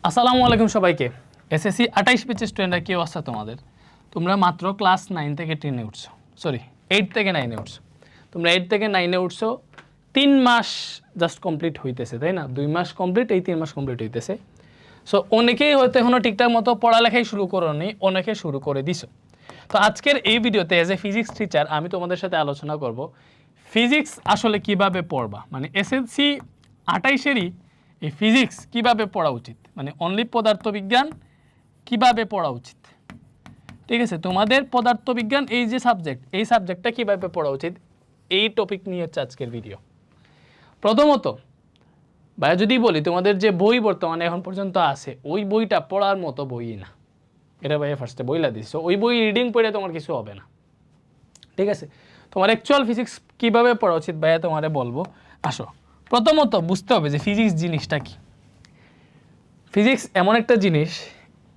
আসসালামু আলাইকুম সবাইকে। এসএসসি 28 ব্যাচের স্টুডেন্টরা কি অবস্থা তোমাদের? তোমরা মাত্র ক্লাস 9 থেকে 10 এ উঠছো, সরি 8 থেকে 9 এ উঠছো। তোমরা 8 থেকে 9 এ উঠছো, 3 মাস জাস্ট কমপ্লিট হইতেছে, তাই না? 2 মাস কমপ্লিট, এই 3 মাস কমপ্লিট হইতেছে। সো অনেকেই হয়তো এখনও ঠিকঠাক মতো পড়ালেখাই শুরু করোনি, অনেকে শুরু করে দিছো। তো আজকের এই ভিডিওতে অ্যাজ এ ফিজিক্স টিচার আমি তোমাদের সাথে আলোচনা করব ফিজিক্স আসলে কিভাবে পড়বা, মানে এসএসসি 28-এরই এই ফিজিক্স কিভাবে পড়া উচিত, মানে অনলি পদার্থবিজ্ঞান কিভাবে পড়া উচিত। ঠিক আছে, তোমাদের পদার্থবিজ্ঞান এই যে সাবজেক্ট, এই সাবজেক্টটা কিভাবে পড়া উচিত, এই টপিক নিয়ে হচ্ছে আজকের ভিডিও। প্রথমত ভাইয়া যদি বলি, তোমাদের যে বই বর্তমানে এখন পর্যন্ত আছে, ওই বইটা পড়ার মতো বই না। এটা ভাইয়া ফার্স্টে বইলা দিচ্ছ, ওই বই রিডিং পড়ে তোমার কিছু হবে না। ঠিক আছে, তোমার অ্যাকচুয়াল ফিজিক্স কীভাবে পড়া উচিত ভাইয়া তোমারে বলবো। আসো, প্রথমত বুঝতে হবে যে ফিজিক্স জিনিসটা কি। ফিজিক্স এমন একটা জিনিস,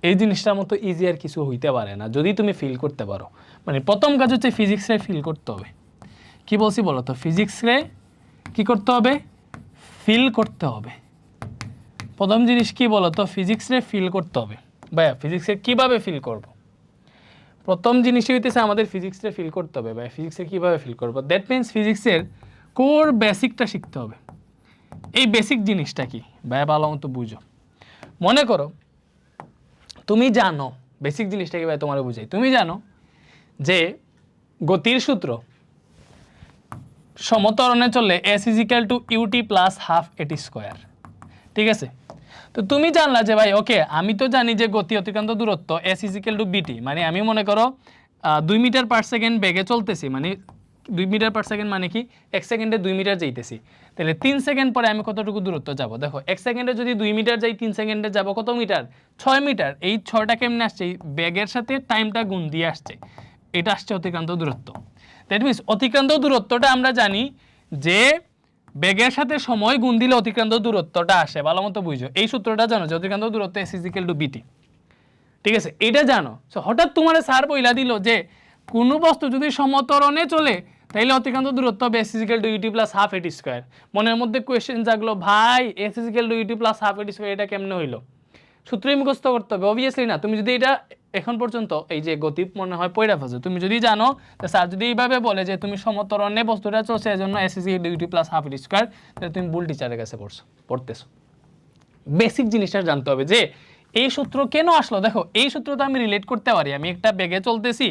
এই জিনিসটার মতো ইজি আর কিছু হইতে পারে না যদি তুমি ফিল করতে পারো। মানে প্রথম কাজ হচ্ছে ফিজিক্সে ফিল করতে হবে। কি বলছি বলো তো, ফিজিক্সে কি করতে হবে? ফিল করতে হবে। প্রথম জিনিস কি বলো তো, ফিজিক্সে ফিল করতে হবে। ভাইয়া ফিজিক্সে কীভাবে ফিল করব? প্রথম জিনিসই হইতেছে আমাদের ফিজিক্সে ফিল করতে হবে। ভাই ফিজিক্সে কীভাবে ফিল করবো? দ্যাট মিনস ফিজিক্সের কোর বেসিকটা শিখতে হবে। এই বেসিক জিনিসটা কি ভাইয়া ভালো মতো বুঝো। মনে করো তুমি জানো, বেসিক জিনিসটা কি ভাই তোমার বুঝাই, তুমি জানো যে গতির সূত্র সমত্বরণে চললে S is equal to u t plus half a t square. ঠিক আছে, তো তুমি জানলা যে ভাই ওকে, আমি তো জানি যে গতি অতিক্রান্ত দূরত্ব এস ইজিক্যাল টু বিটি, মানে আমি মনে করো 2 মিটার পার সেকেন্ড বেগে চলতেছি, মানে 2 মিটার পার সেকেন্ড মানে কি 1 সেকেন্ডে 2 মিটার যাইতেছি, তাহলে 3 সেকেন্ড পরে আমি কতটুকু দূরত্ব যাব? দেখো 1 সেকেন্ডে যদি 2 মিটার যাই, 3 সেকেন্ডে যাব কত মিটার? 6 মিটার। এই 6টা কেমনে আসছে? এই বেগের সাথে টাইমটা গুণ দিয়ে আসছে, এটা আসছে অতিক্রান্ত দূরত্ব। দ্যাট মিনস অতিক্রান্ত দূরত্বটা আমরা জানি যে বেগের সাথে সময় গুণ দিলে অতিক্রান্ত দূরত্বটা আসে। ভালো মতো বুঝো, এই সূত্রটা জানো যে অতিক্রান্ত দূরত্ব এস ইজিক্যাল টু বিটি। ঠিক আছে, এটা জানো। সো হঠাৎ তোমার স্যার বইলা দিল যে কোনো বস্তু যদি সমত্বরণে চলে তাইলে অতিক্রান্ত দূরত্ব হবে S is equal to u t plus half a t square. মনের মধ্যে কোয়েশ্চেন জাগলো, ভাই S is equal to u t plus half a t square এটা কেমনে হইলো? সূত্রই মুখস্থ করতে হবে? অবভিয়াসলি না। তুমি যদি এটা এখন পর্যন্ত এই যে গতি মনে হয় পয়রা ফেলছো, তুমি যদি জানো, তো স্যার যদি এইভাবে বলে যে তুমি সমত্বরণে বস্তুটা চলছে এজন্য S is equal to u t plus half a t square, তাহলে তুমি ভুল টিচারের কাছে পড়তেছো। বেসিক জিনিসটা জানতে হবে যে এই সূত্র কেন আসলো। দেখো এই সূত্র তো আমি রিলেট করতে পারি, আমি একটা বেগে চলতেছি,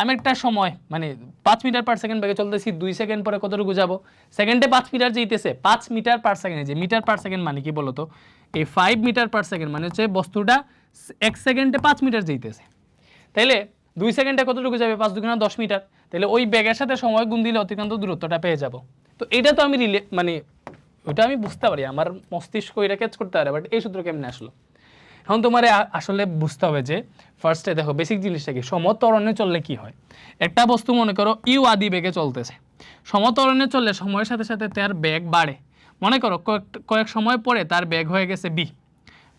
আমি একটা সময় মানে 5 মিটার পার সেকেন্ড বেগে চলতেছি, 2 সেকেন্ড পরে কতটুকু যাব? সেকেন্ডে 5 মিটার যেতেছে, 5 মিটার পার সেকেন্ডে, যে মিটার পার সেকেন্ড মানে কি বলো তো, এই 5 মিটার পার সেকেন্ড মানে হচ্ছে বস্তুটা 1 সেকেন্ডে 5 মিটার যেতেছে, তাইলে 2 সেকেন্ডে কতটুকু যাবে? 5 2 10 মিটার। তাহলে ওই বেগের সাথে সময় গুণ দিলে অতিক্রান্ত দূরত্বটা পেয়ে যাব। তো এটা তো আমি মানে ওইটা আমি বুঝতে পারি, আমার মস্তিষ্ক এটা ক্যাচ করতে পারে, বাট এই সূত্র কেমনে আসলো? এখন তোমার আসলে বুঝতে হবে যে ফার্স্টে দেখো বেসিক জিনিসটা কি, সমত্বরণে চললে কি হয়। একটা বস্তু মনে করো ইউ আদি বেগে চলতেছে, সমত্বরণে চললে সময়ের সাথে সাথে তার বেগ বাড়ে। মনে করো কয়েক সময় পরে তার বেগ হয়ে গেছে বি।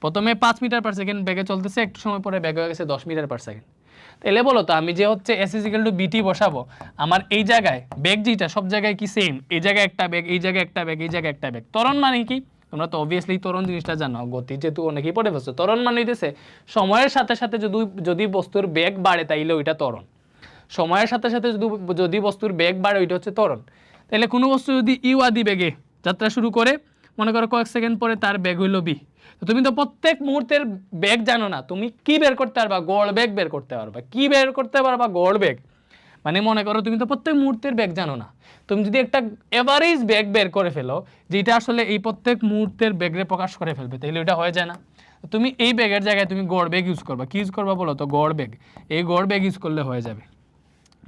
প্রথমে 5 মিটার পার সেকেন্ড বেগে চলতেছে, একটু সময় পরে বেগ হয়ে গেছে 10 মিটার পার সেকেন্ড। তাহলে বলো তো আমি যে হচ্ছে এস ইজিক্যাল টু বিটি বসাবো, আমার এই জায়গায় বেগ যেটা সব জায়গায় কি সেম, এই জায়গায় একটা বেগ, এই জায়গায় একটা বেগ, এই জায়গায় একটা বেগ। ত্বরণ মানে কি? তোমরা তো অবভিয়াসলি ত্বরণ জিনিসটা জানো, গতি যেহেতু অনেকেই পড়ে ফেলছো। ত্বরণ মানে হইতেছে সময়ের সাথে সাথে যদি বস্তুর বেগ বাড়ে তাইলে ওইটা ত্বরণ। সময়ের সাথে সাথে যদি বস্তুর বেগ বাড়ে ওইটা হচ্ছে ত্বরণ। তাহলে কোনো বস্তু যদি ইউ আদি বেগে যাত্রা শুরু করে, মনে করো কয়েক সেকেন্ড পরে তার বেগ হইল বি, তো তুমি তো প্রত্যেক মুহূর্তের বেগ জানো না, তুমি কি বের করতে পারবা? গড় বেগ বের করতে পারবা। কি বের করতে পারবা? গড় বেগ। মানে মনে করো তুমি তো প্রত্যেক মুহূর্তের বেগ জানো না, তুমি যদি একটা এভারেজ বেগ বের করে ফেলো যেটা আসলে এই প্রত্যেক মুহূর্তের বেগরে প্রকাশ করে ফেলবে, তাহলে ওইটা হয়ে যায় না। তুমি এই বেগের জায়গায় তুমি গড় বেগ ইউজ করবা। কি ইউজ করবা বলো তো? গড় বেগ। এই গড় বেগ ইউজ করলে হয়ে যাবে।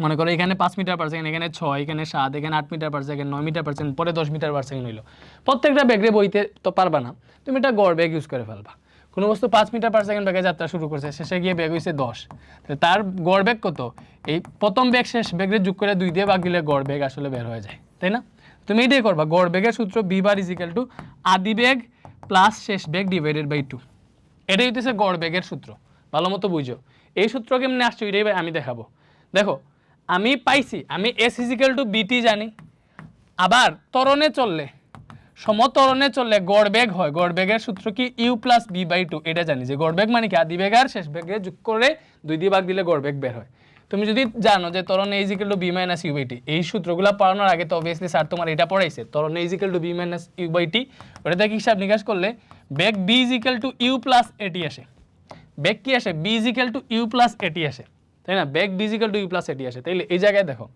মনে করো এখানে 5 মিটার পার সেকেন্ড, এখানে 6, এখানে 7, এখানে 8 metre per second, 9 metre per second, পরে 10 মিটার পার সেকেন্ড হইলো। প্রত্যেকটা বেগরে বইতে তো পারবা না, তুমি এটা গড় বেগ ইউজ করে ফেলবা। কোনো বস্তু 5 মিটার পার সেকেন্ড বেগে যাত্রা শুরু করছে, শেষে গিয়ে বেগ হয়েছে 10, তার গড় বেগ কত? এই প্রথম বেগ শেষ বেগরে যোগ করে 2 দিয়ে ভাগ দিলে গড় বেগ আসলে বের হয়ে যায়, তাই না? তুমি এটাই করবা। গড় বেগের সূত্র v bar is equal to আদি বেগ প্লাস শেষ বেগ ডিভাইডেড বাই 2। এটাই হইতেছে গড় বেগের সূত্র। ভালো মতো বুঝো। এই সূত্র কেমনে আসছে এটাই আমি দেখাবো। দেখো আমি পাইছি, আমি এস ইজিক্যাল টু বিটি জানি, আবার ত্বরণে চললে সমতরণে চললে গড় বেগ হয়, গড় বেগের সূত্র কি u plus v by two, এটা জানি যে গড় বেগ মানে কি আদি বেগ আর শেষ বেগে যোগ করে 2 দিয়ে ভাগ দিলে গড় বেগ বের হয়। তুমি যদি জানো যে ত্বরণ a equal to v minus u by t, এই সূত্রগুলো পড়ানোর আগে তো অবভিয়াসলি স্যার তোমার এটা পড়াইছে, ত্বরণ a equal to v minus u by t, ওটা থেকে হিসাব নিকাশ করলে বেগ v equal to u plus at আসে। বেগ কি আসে? V equal to u plus at আসে, তাই না? বেগ v equal to u plus at আসে। তাইলে এই জায়গায় দেখো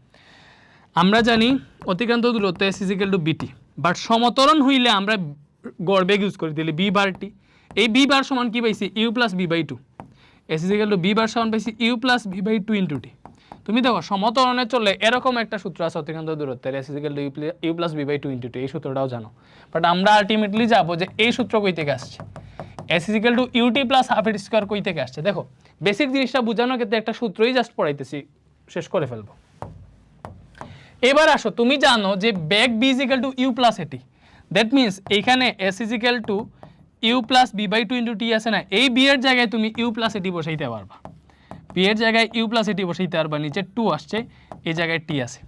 আমরা জানি অতিক্রান্ত দূরত্ব এস ইজিক্যাল টু বিটি, বাট সমতরণ হইলে আমরা গড় বেগ ইউজ করি, তাহলে বি বার টি, এই বি বার সমান কি পাইছি? U plus v by two. S is equal to v bar সমান পাইছি u plus v by two into t. তুমি দেখো সমতরণে চললে এরকম একটা সূত্র আছে অতিক্রান্ত দূরত্বের, s is equal to u plus v by two into t, এই সূত্রটাও জানো। বাট আমরা আলটিমেটলি যাবো যে এই সূত্র কই থেকে আসছে, S is equal to u t plus half a t square কই থেকে আসছে। দেখো বেসিক জিনিসটা বোঝানোর ক্ষেত্রে একটা সূত্রই জাস্ট পড়াইতেছি, শেষ করে ফেলবো। এবার আসো, তুমি জানো যে বেগ v equal to u plus at, that means এইখানে s is equal to u plus v by two into t আছে না, এই বি এর জায়গায় তুমি ইউ প্লাস এটি বসাইতে পারবা, বি এর জায়গায় ইউ প্লাস এটি বসাইতে পারবা, নিচে টু আসছে, এই জায়গায় টি আছে।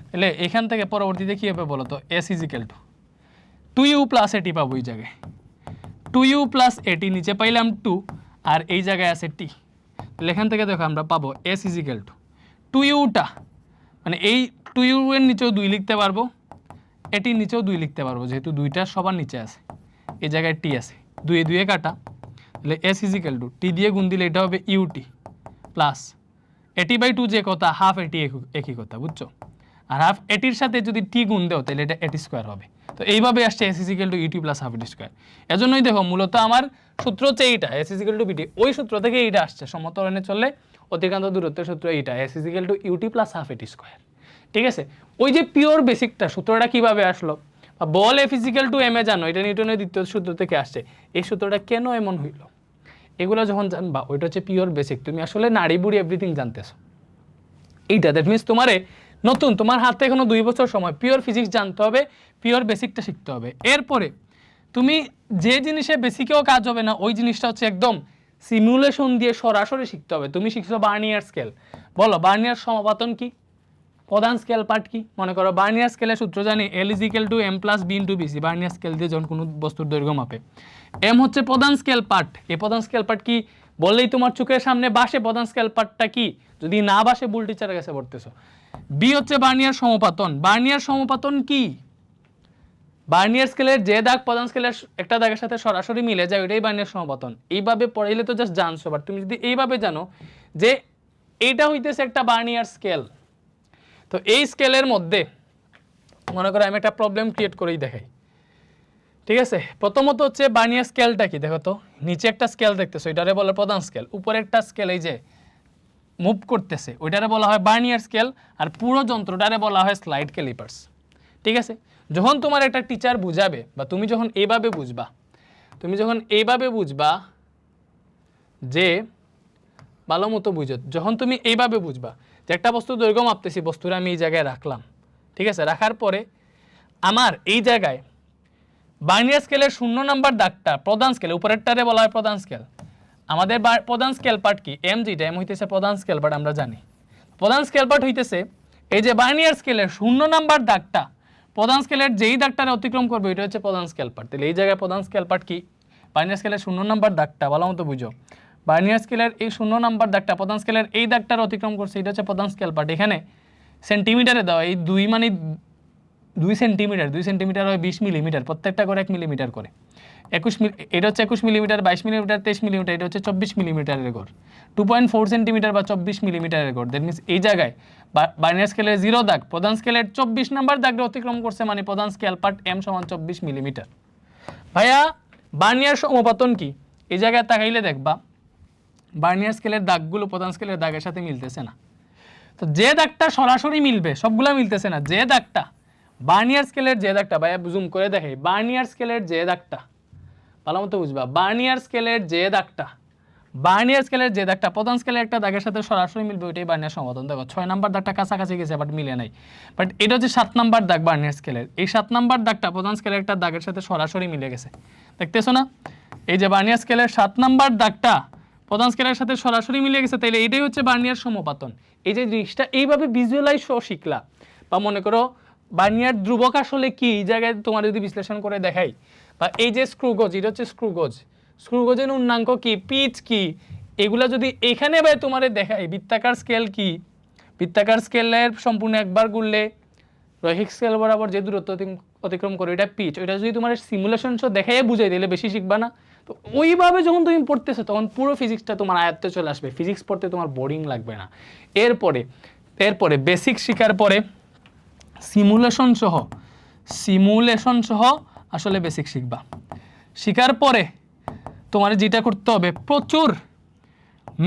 তাহলে এখান থেকে পরবর্তীতে কী হবে বলো তো, S is equal to two u plus a t পাবো, এই জায়গায় টু ইউ প্লাস এটি, নিচে পাইলাম টু, আর এই জায়গায় আছে টি। তাহলে এখান থেকে দেখো আমরা পাবো এস ইজিক্যাল টু টু ইউটা, মানে এই টু ইউ এর নিচেও 2 লিখতে পারবো, এটির নিচেও 2 লিখতে পারবো, যেহেতু 2টা সবার নিচে আছে, এই জায়গায় টি আছে, 2 এ 2 কাটা, তাহলে এস ইজিক্যাল টু টি দিয়ে গুণ দিলে এটা হবে ইউটি প্লাস এটি বাই টু, যে কথা হাফ এটি একই কথা, বুঝছো? আর হাফ এটির সাথে যদি টি গুণ দেও তাহলে এটা এটি স্কোয়ার হবে। তো এইভাবে আসছে S is equal to u t plus half a t square. এজন্যই দেখো মূলত আমার সূত্র হচ্ছে এইটা, এস ইজিক্যাল টু বিটি, ওই সূত্র থেকে এইটা আসছে, সমতরণে চললে অতিক্রান্ত দূরত্বের সূত্র এইটা, S is equal to u t plus half a t square. ঠিক আছে, ওই যে পিওর বেসিকটা সূত্রটা কিভাবে আসলো, বল F is equal to m a জানো, এটা নিউটনের দ্বিতীয় সূত্র থেকে আসছে, এই সূত্রটা কেন এমন হইলো এগুলো যখন জানবা, ওইটা হচ্ছে পিওর বেসিক, তুমি আসলে নাড়ি বুড়ি এভরিথিং জানতেছো এইটা। দ্যাট মিনস তোমারে নতুন, তোমার হাতে এখনো 2 বছর সময়, পিওর ফিজিক্স জানতে হবে, পিওর বেসিকটা শিখতে হবে। এরপরে তুমি যে জিনিসে বেসিকেও কাজ হবে না, ওই জিনিসটা হচ্ছে একদম সিমুলেশন দিয়ে সরাসরি শিখতে হবে। তুমি শিখছো বার্নিয়ার স্কেল, বলো বার্নিয়ার সমাপতন কি, প্রধান স্কেল পার্ট কি? মনে করো বার্নিয়ার স্কেলের সূত্র জানি L is equal to M plus V into VC, vernier scale দিয়ে যখন কোনো বস্তুর দৈর্ঘ্য মাপে, এম হচ্ছে প্রধান স্কেল পার্ট, এই প্রধান স্কেল পার্ট কি বললেই তোমার চোখের সামনে বাসে, প্রধান স্কেল পার্টটা কি, যদি না বাসে ভুল টিচারের কাছে পড়তেছো। বি হচ্ছে বার্নিয়ার সমপাতন, বার্নিয়ার সমপাতন কি? বার্নিয়ার স্কেলের যে দাগ প্রধান স্কেলের একটা দাগের সাথে সরাসরি মিলে যায়, ওইটাই বার্নিয়ার সমপাতন। এইভাবে পড়াইলে তো জাস্ট জানছো, বাট তুমি যদি এইভাবে জানো যে এইটা হইতেছে একটা বার্নিয়ার স্কেল, তো এই স্কেলের মধ্যে মনে করো আমি একটা প্রবলেম ক্রিয়েট করেই দেখাই। ঠিক আছে, প্রথমত হচ্ছে বার্নিয়ার স্কেলটা কি, দেখো তো নিচে একটা স্কেল দেখতেছো, এটারে বলে প্রধান স্কেল, উপরে একটা স্কেল এই যে মুভ করতেছে, ওইটারে বলা হয় বার্নিয়ার স্কেল, আর পুরো যন্ত্রটারে বলা হয় স্লাইড ক্যালিপার্স। ঠিক আছে, যখন তোমার একটা টিচার বুঝাবে, বা তুমি যখন এইভাবে বুঝবা, যে ভালো মতো বুঝো, যখন তুমি এইভাবে বুঝবা যে একটা বস্তুর দৈর্ঘ্য মাপতেছি, বস্তুটা আমি এই জায়গায় রাখলাম, ঠিক আছে, রাখার পরে আমার এই জায়গায় বার্নিয়ার স্কেলের 0 নাম্বার দাগটা প্রধান স্কেল, উপরেরটারে বলা হয় প্রধান স্কেল, আমাদের প্রধান স্কেল পার্ট কি, এম, যেটা এম হইতেছে প্রধান স্কেল পার্ট, আমরা জানি প্রধান স্কেল পার্ট হইতেছে এই যে বার্নিয়ার স্কেলের 0 নাম্বার দাগটা, প্রধান স্কেলের যেই দাগটারে অতিক্রম করবে এটা হচ্ছে প্রধান স্কেল পার্ট। তাহলে এই জায়গায় প্রধান স্কেল পার্ট কি, বার্নিয়ার স্কেলের 0 নাম্বার দাগটা, ভালো মতো বুঝো, বার্নিয়ার স্কেলের এই 0 নাম্বার দাগটা প্রধান স্কেলের এই দাগটার অতিক্রম করছে, এটা হচ্ছে প্রধান স্কেল পার্ট। এখানে সেন্টিমিটারে দেওয়া, এই 2 মানে 2 সেন্টিমিটার হয় 20 মিলিমিটার, প্রত্যেকটা করে 1 মিলিমিটার করে, 21 এটা হচ্ছে 21 মিলিমিটার, 22 মিলিমিটার, 23 মিলিমিটার, এটা হচ্ছে 24 মিলিমিটারের গড়, 2.4 সেন্টিমিটার বা 24 মিলিমিটারের গড়। দ্যাট মিনস এই জায়গায় বার্নিয়ার স্কেলের 0 দাগ, প্রধান স্কেলের 24 নাম্বার দাগটা অতিক্রম করছে, মানে প্রধান স্কেল পার্ট এম সমান 24 মিলিমিটার। ভাইয়া বার্নিয়ার সমপাতন কি? এই জায়গায় তাকাইলে দেখবা বার্নিয়ার স্কেলের দাগগুলো প্রধান স্কেলের দাগের সাথে মিলতেছে না। তো যে দাগটা সরাসরি মিলবে, সবগুলা মিলতেছে না, যে দাগটা বার্নিয়ার স্কেলের যে দাগটা, ভাইয়া জুম করে দেখাই, বার্নিয়ার স্কেলের যে দাগটা, ভালো মতো বুঝবা, বার্নিয়ার স্কেলের যে দাগটা প্রধান স্কেলের একটা দাগের সাথে সরাসরি মিলবে, ওইটাই বার্নিয়ার সমপাতন। দেখো 6 নাম্বার দাগটা কাছাকাছি গেছে, বাট মিলে নাই, বাট এটা হচ্ছে 7 নাম্বার দাগ বার্নিয়ার স্কেলের, এই 7 নাম্বার দাগটা প্রধান স্কেলের একটা দাগের সাথে সরাসরি মিলে গেছে, দেখতেছো না? এই যে বার্নিয়ার স্কেলের 7 নাম্বার দাগটা প্রধান স্কেলের সাথে সরাসরি মিলে গেছে, তাইলে এটাই হচ্ছে বার্নিয়ার সমপাতন। এই যে জিনিসটা এইভাবে ভিজুয়ালাইজ শিখলা, বা মনে করো বার্নিয়ার ধ্রুবক আসলে কি, এই জায়গায় তোমার যদি বিশ্লেষণ করে দেখাই, বা এই যে স্ক্রুগজ, এটা হচ্ছে স্ক্রুগজ, স্ক্রুগজের পূর্ণাঙ্ক কি, পিচ কি, এগুলা যদি এখানে ভাই তোমারে দেখাই, বৃত্তাকার স্কেল কি, বৃত্তাকার স্কেলের সম্পূর্ণ একবার ঘুরলে রৈখিক স্কেল বরাবর যে দূরত্ব অতিক্রম করে এটা পিচ, ওইটা যদি তোমার সিমুলেশন সহ দেখাই বুঝাই দিলে বেশি শিখবা না? তো ওইভাবে যখন তুমি পড়তেছো তখন পুরো ফিজিক্সটা তোমার আয়ত্তে চলে আসবে, ফিজিক্স পড়তে তোমার বোরিং লাগবে না। এরপরে বেসিক শেখার পরে সিমুলেশন সহ আসলে বেসিক শিখবা। শেখার পরে তোমার যেটা করতে হবে, প্রচুর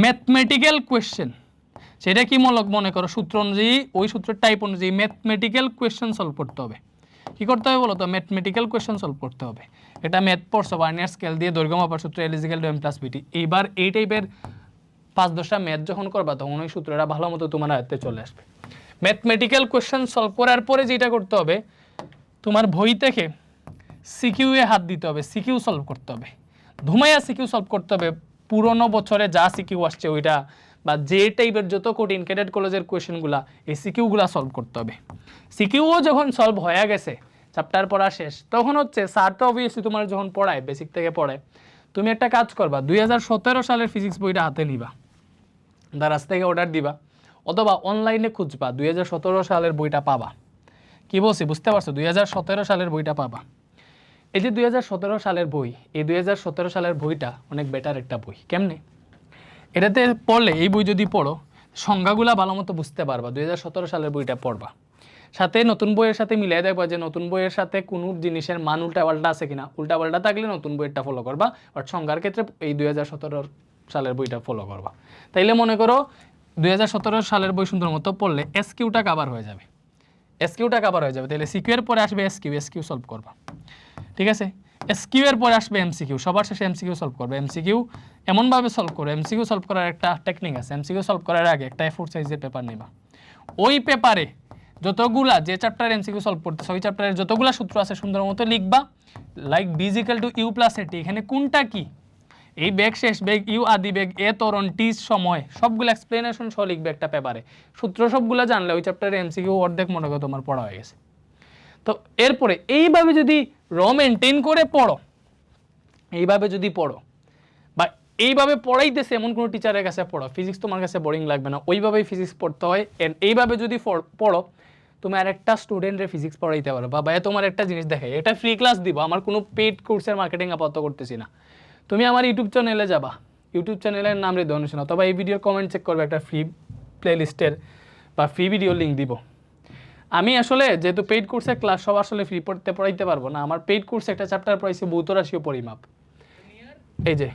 ম্যাথমেটিক্যাল কোয়েশ্চেন, সেটা কি মনে করো সূত্র অনুযায়ী, ওই সূত্রের টাইপ অনুযায়ী ম্যাথমেটিক্যাল কোয়েশ্চেন সলভ করতে হবে। কি করতে হবে বলো তো? ম্যাথমেটিক্যাল কোয়েশ্চেন সলভ করতে হবে। এটা ম্যাথ পড়ছো, বার্নিয়ার স্কেল দিয়ে দৈর্ঘ্য মাপার সূত্র L = m+bt। এইবার এই টাইপের 5-10টা ম্যাথ যখন করবা তখন ওই সূত্রটা ভালো মতো তোমার আয়ত্তে চলে আসবে। ম্যাথমেটিক্যাল কোয়েশ্চেন সলভ করার পরে যেটা করতে হবে, তোমার বই থেকে সিকিউ এ হাত দিতে হবে, সিকিউ সলভ করতে হবে, ধুমাইয়া সিকিউ সলভ করতে হবে। পুরনো বছরে যা সিকিউ আসছে ওইটা, বা যে টাইপের যত কঠিন ক্যাডেট কলেজের কোয়েশ্চেনগুলা, এই সিকিউগুলা সলভ করতে হবে। সিকিউও যখন সলভ হয়ে গেছে, চ্যাপ্টার পড়া শেষ, তখন হচ্ছে স্যার তো অবভিয়াসলি তোমার যখন পড়ায়, বেসিক থেকে পড়ায়, তুমি একটা কাজ করবা, 2017 সালের ফিজিক্স বইটা হাতে নিবা, দারাজ থেকে অর্ডার দিবা, অথবা অনলাইনে খুঁজবা, 2017 সালের বইটা পাবা। কি বলছি বুঝতে পারছো? 2017 সালের বইটা পাবা। এই যে 2017 সালের বই, এই 2017 সালের বইটা অনেক বেটার একটা বই। কেমনে? এটাতে পড়লে, এই বই যদি পড়ো, সংজ্ঞাগুলা ভালো মতো বুঝতে পারবা, 2017 সালের বইটা পড়বা, সাথে নতুন বইয়ের সাথে মিলিয়ে দেখবা যে নতুন বইয়ের সাথে কোনো জিনিসের মান উল্টাপাল্টা আছে কিনা। উল্টাপাল্টা থাকলে নতুন বইয়েরটা ফলো করবা, বাট সংজ্ঞার ক্ষেত্রে এই 2017 সালের বইটা ফলো করবা। তাইলে মনে করো 2017 সালের বই সুন্দর মতো পড়লে এসকিউটা কাভার হয়ে যাবে, তাহলে সিকিউ এর পরে আসবে এসকিউ সলভ করবা। ঠিক আছে, এসকিউ এর পরে আসবে এমসিকিউ, সবার শেষে এমসিকিউ সলভ করবে। এমসিকিউ এমনভাবে সলভ করো, এমসিকিউ সলভ করার একটা টেকনিক আছে। এমসিকিউ সলভ করার আগে একটা A4 সাইজের পেপার নিবা, ওই পেপারে যতগুলা যে চ্যাপ্টার এমসিকিউ সলভ করতেছে ওই চ্যাপ্টারের যতগুলা সূত্র আছে সুন্দর মতো লিখবা, লাইক B = U + AT, এখানে কোনটা কি, এই বেগ শেষ বেগ, ইউ আদি বেগ, এ ত্বরণ, টি সময়, সবগুলো এক্সপ্লেনেশন সহ লিখবে একটা পেপারে। সূত্র সবগুলো জানলে ওই চ্যাপ্টারে এমসিকিউ অর্ধেক মনে করো তোমার পড়া হয়ে গেছে। তো এরপরে এইভাবে যদি মেনটেন করে পড়ো, এইভাবে যদি পড়ো, বা এইভাবে পড়াইতেছে এমন কোনো টিচারের কাছে পড়ো, ফিজিক্স তোমার কাছে বোরিং লাগবে না। ওইভাবেই ফিজিক্স পড়তে হয়। এইভাবে যদি পড়ো, তুমি আরেকটা স্টুডেন্টের ফিজিক্স পড়াইতে পারো। বা তোমার একটা জিনিস দেখে, এটা ফ্রি ক্লাস দিব, আমার কোনো পেইড কোর্সের মার্কেটিং আপাতত করতেছি না। তুমি আমার ইউটিউব চ্যানেলে যাবা, ইউটিউব চ্যানেলের নাম হৃদয় অনুশীলন, অথবা এই ভিডিওর কমেন্ট চেক করবে, একটা ফ্রি প্লেলিস্টের বা ফ্রি ভিডিও লিঙ্ক দিব। আমি আসলে যেহেতু পেইড কোর্সের ক্লাস সব আসলে ফ্রি পড়াইতে পারবো না। আমার পেইড কোর্সে একটা চ্যাপ্টার পড়াইছি ভৌত রাশি ও পরিমাপ। এই যে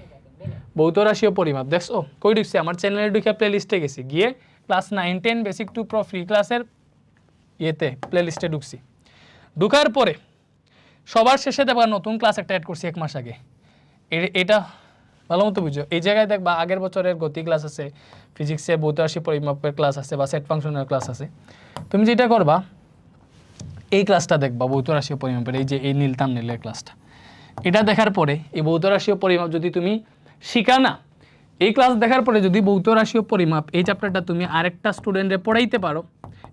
ভৌত রাশি ও পরিমাপ, দেখছো কই ঢুকছি? আমার চ্যানেলে ঢুকে প্লেলিস্টে গেছি, গিয়ে class 9, 10 basic to pro free ক্লাসের ইয়েতে প্লেলিস্টে ঢুকছি। ঢুকার পরে সবার শেষে দেখবা নতুন ক্লাস একটা অ্যাড করছি 1 মাস আগে। এটা ভালো মতো বুঝো। এই জায়গায় দেখবা আগের বছরের গতি ক্লাস আছে, ফিজিক্সের ভৌত রাশি পরিমাপের ক্লাস আছে, বা সেট ফাংশনের ক্লাস আছে। তুমি যেটা করবা, এই ক্লাসটা দেখবা ভৌত রাশি পরিমাপের, এই যে এই নীল থাম্বনেইলের ক্লাসটা, এটা দেখার পরে এই ভৌত রাশি পরিমাপ যদি তুমি শিখা না, এই ক্লাস দেখার পরে যদি ভৌত রাশি পরিমাপ এই চ্যাপ্টারটা তুমি আরেকটা স্টুডেন্টে পড়াইতে পারো,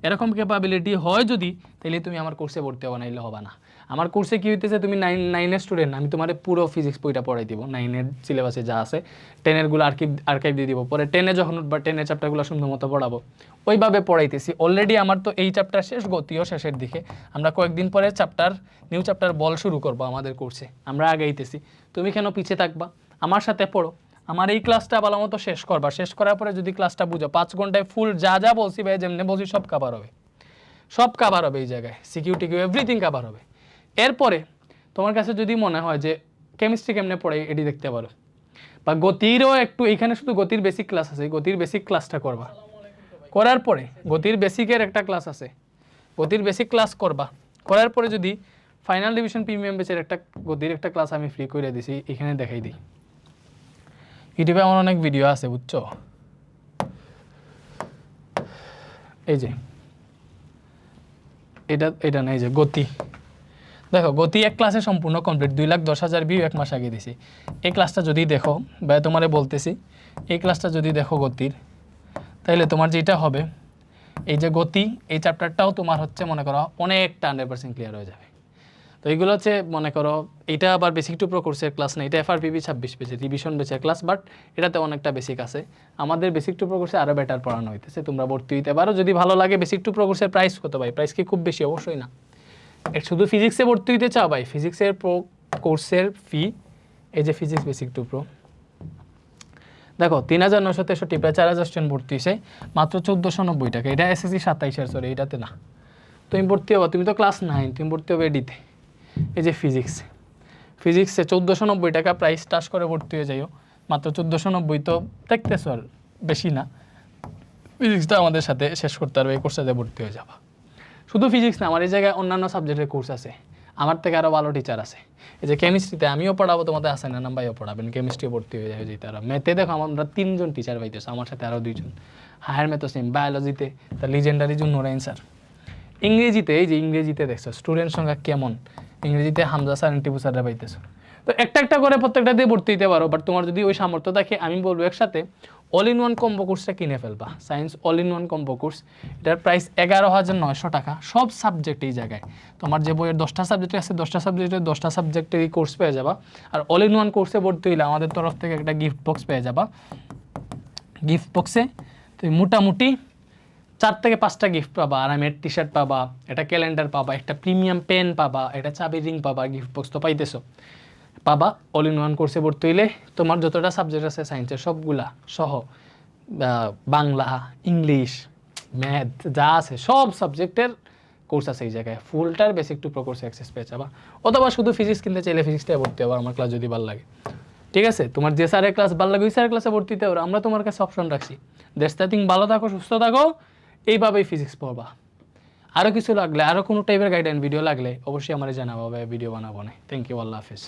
এরকম ক্যাপাবিলিটি হয় যদি, তাহলে তুমি আমার কোর্সে ভর্তি হবা, নাইলে হবা না। আমার কোর্সে কি হইতেছে, তুমি 9-এর স্টুডেন্ট, আমি তোমার পুরো ফিজিক্স বইটা পড়াই দিব, 9-এর সিলেবাসে যা আছে, 10-এরগুলো আর্কাইভ দিয়ে দিব। পরে 10-এ যখন উঠবা 10-এর চ্যাপ্টারগুলো সুন্দর মতো পড়াবো, ওইভাবে পড়াইতেছি। অলরেডি আমার তো এই চ্যাপ্টার শেষ, গতিও শেষের দিকে। আমরা কয়েকদিন পরে নিউ চ্যাপ্টার বল শুরু করবো আমাদের কোর্সে, আমরা আগাইতেছি। তুমি কেন পিছিয়ে থাকবা? আমার সাথে পড়ো, আমার এই ক্লাসটা ভালো মতো শেষ করবা। শেষ করার পরে যদি ক্লাসটা বুঝো, 5 ঘন্টায় ফুল যা বলছি ভাই, যেমনি বলছি সব কাভার হবে, এই জায়গায় সিকিউরিটি এভরিথিং কাভার হবে। এরপরে তোমার কাছে যদি মনে হয় যে কেমিস্ট্রি কেমনে পড়ে এটি দেখতে পারো, বা গতিরও একটু, এখানে শুধু গতির বেসিক ক্লাস আছে, গতির বেসিক ক্লাসটা করবা। করার পরে গতির বেসিকের একটা ক্লাস আছে, গতির বেসিক ক্লাস করবা। করার পরে যদি ফাইনাল ডিভিশন প্রিমিয়াম বেচের একটা গতির একটা ক্লাস আমি ফ্রি করে দিছি, এখানে দেখাই দিই। ইউটিউবে আমার অনেক ভিডিও আছে, বুঝছো? এই যে এটা না, এই যে গতি, দেখো গতি এক ক্লাসে সম্পূর্ণ কমপ্লিট, 2,10,000 ভিউ 1 মাস আগে দিছি। এই ক্লাসটা যদি দেখো, বা তোমারে বলতেছি, এই ক্লাসটা যদি দেখো গতির, তাহলে তোমার যেটা হবে, এই যে গতি, এই চ্যাপ্টারটাও তোমার হচ্ছে মনে করো অনেকটা 100% ক্লিয়ার হয়ে যাবে। তো এইগুলো হচ্ছে মনে করো এটা আবার বেসিক টু প্রো কোর্সের ক্লাস না, এটা এফআরপিবি 26 পেজের রিভিশন বেসের ক্লাস, বাট এটাতে অনেকটা বেসিক আছে। আমাদের বেসিক টু প্রো কোর্সে আরও বেটার পড়ানো হইতেছে, তোমরা ভর্তি হইতে পারো যদি ভালো লাগে। বেসিক টু প্রো কোর্সের প্রাইস কত ভাই? প্রাইস কি খুব বেশি? অবশ্যই না। শুধু ফিজিক্সে ভর্তি হইতে চাও ভাই, ফিজিক্সের প্রো কোর্সের ফি, এই যে ফিজিক্স বেসিক টু প্রো, দেখো 3963, প্রায় 4000 স্টুডেন্ট ভর্তি হয়েছে, মাত্র 1490 টাকা। এটা এসএসসি 27-এর, সরি এটাতে না। তুমি ভর্তি হবো, তুমি তো ক্লাস 9, তুমি ভর্তি হবে এডিতে। এই যে ফিজিক্সে 1490 টাকা প্রাইস, টাচ করে ভর্তি হয়ে যাইও, মাত্র 1490। তো দেখতেছো আর বেশি না। ফিজিক্সটা আমাদের সাথে শেষ করতে পারবে, এই কোর্সটাতে ভর্তি হয়ে যাবা। শুধু ফিজিক্স না, আমার এই জায়গায় অন্যান্য সাবজেক্টের কোর্স আছে, আমার থেকে আরও ভালো টিচার আছে। এই যে কেমিস্ট্রিতে আমিও পড়াবো, তোমাদের আসেন না ভাইও পড়াবেন, কেমিস্ট্রি ভর্তি হয়ে যাবে যেতে। আর ম্যাথে দেখো আমরা 3 জন টিচার পাইতেছে, আমার সাথে আরও 2 জন। হায়ার ম্যাথও সেম। বায়োলজিতে দ্য লিজেন্ডারি জুন্নুরাইন স্যার। ইংরেজিতে, এই যে ইংরেজিতে দেখছো স্টুডেন্ট সংখ্যা কেমন, ইংরেজিতে হামজা স্যার, টিপু স্যাররা পাইতেছো। তো একটা করে প্রত্যেকটা দিয়ে ভর্তি দিতে পারো, বাট তোমার যদি ওই সামর্থ্য থাকে, আমি বলবো একসাথে অল ইন ওয়ান কম্বো কোর্সটা কিনে ফেলবা। Science all in one combo course, এটার প্রাইস 11,900 টাকা, সব সাবজেক্ট এই জায়গায়। তোমার যে বইয়ের 10টা সাবজেক্ট আছে, 10টা সাবজেক্টের এই কোর্স পেয়ে যাবা। আর অল ইন ওয়ান কোর্সে ভর্তি হইলে আমাদের তরফ থেকে একটা গিফট বক্স পেয়ে যাবা। গিফট বক্সে তুমি মোটামুটি 4 থেকে 5টা গিফট পাবা, আরামের টি শার্ট পাবা, একটা ক্যালেন্ডার পাবা, একটা প্রিমিয়াম পেন পাবা, একটা চাবি রিং পাবা। গিফট বক্স তো পাইতেছো, পাবা। অল ইন ওয়ান কোর্সে ভর্তি হইলে তোমার যতটা সাবজেক্ট আছে সায়েন্সের সবগুলা সহ, বাংলা, ইংলিশ, ম্যাথ যা আছে সব সাবজেক্টের কোর্স আছে এই জায়গায়। ফুলটার বেসিক টু প্রো কোর্সে অ্যাক্সেস পেয়ে যাবা। অথবা শুধু ফিজিক্স কিনতে চাইলে ফিজিক্সটাই ভর্তি হবে, আমার ক্লাস যদি ভালো লাগে। ঠিক আছে, তোমার যে স্যারের ক্লাস ভালো লাগে ওই স্যারের ক্লাসে ভর্তি হতে হবে, আমরা তোমার কাছে অপশন রাখছি। That's the thing. ভালো থাকো, সুস্থ থাকো, এইভাবেই ফিজিক্স পড়বা। আরও কিছু লাগলে, আরও কোনো টাইপের গাইডলাইন ভিডিও লাগলে অবশ্যই আমার জানাবো, ভিডিও বানাবো না। Thank you, Allah Hafiz.